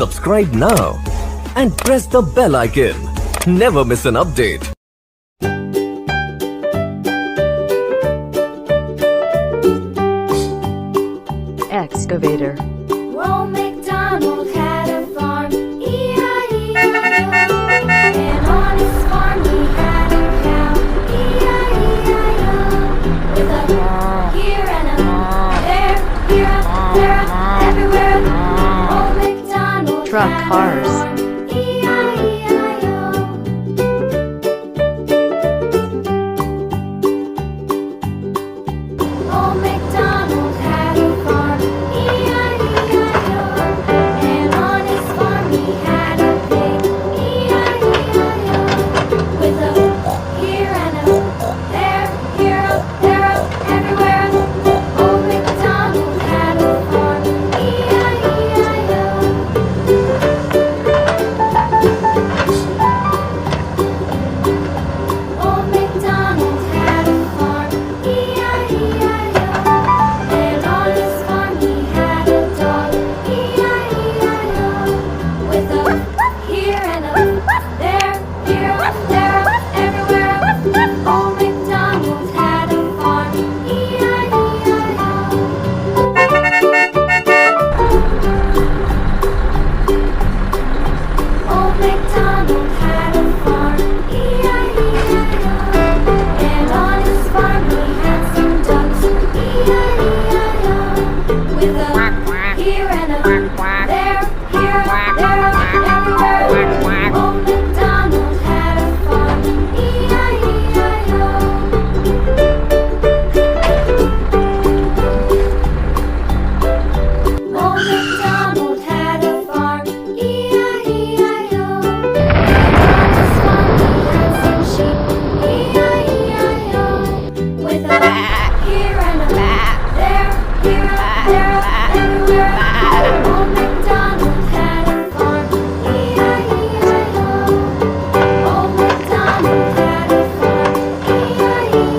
Subscribe now and press the bell icon. Never miss an update. Excavator. Old MacDonald had a farm, E-I-E-I-O. And on his farm he had a cow, E-I-E-I-O. With a here and a there, here, there, everywhere. Old MacDonald Truck had cars. a farm, E-I-E-I-O. Old MacDonald had a farm, E-I-E-I-O. And on his farm he had a pig, E-I-E-I-O. With a here and a there, here, there, everywhere. Old MacDonald had a farm, E-I-E-I-O. Old MacDonald had a farm, E-I-E-I-O. And on his farm he had a dog, E-I-E-I-O. With a here and a there, here, there, everywhere. Old MacDonald had a farm, E-I-E-I-O. Old MacDonald had a farm, E-I-E-I-O. And on his farm he had some ducks, E-I-E-I-O. With a here and a there, here, there, everywhere. Old MacDonald had a farm, E-I-E-I-O. Old MacDonald had a farm, E-I-E-I-O. And on his farm he had some sheep, E-I-E-I-O. With a here and a there, here, there, everywhere. Old MacDonald had a farm, E-I-E-I-O. Old MacDonald had a farm, E-I-E-I-O.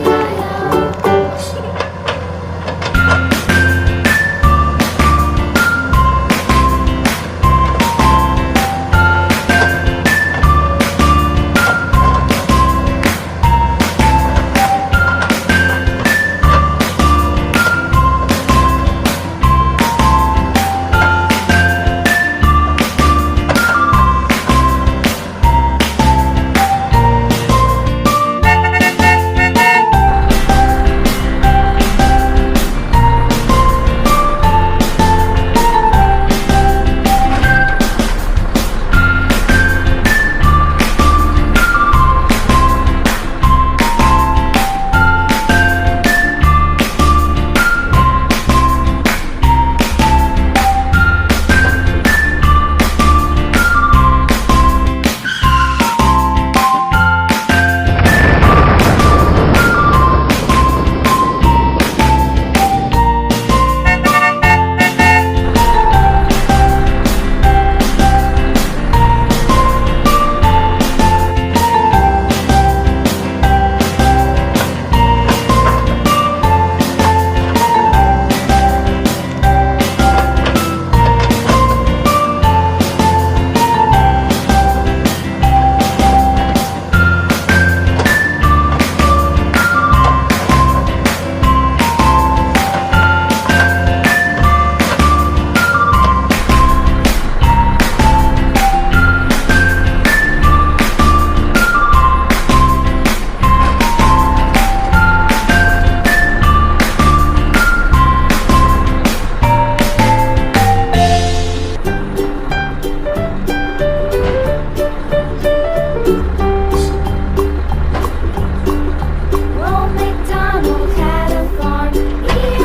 Old MacDonald had a farm,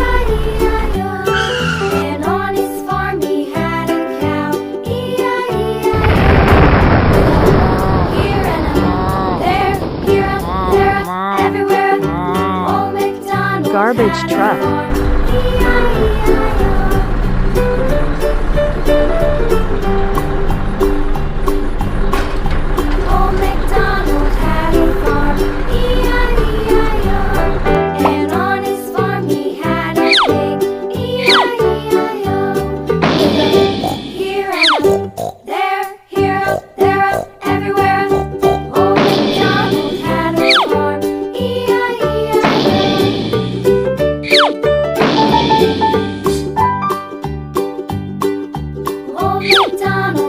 E-I-E-I-O. And on his farm he had a cow, E-I-E-I-O. Here and a there, here, there, everywhere. Old MacDonald Garbage had a truck. farm, E-I-E-I-O. Old MacDonald had a farm, E-I-E-I-O. And on his farm he had a pig, E-I-E-I-O. With a here and a MacDonald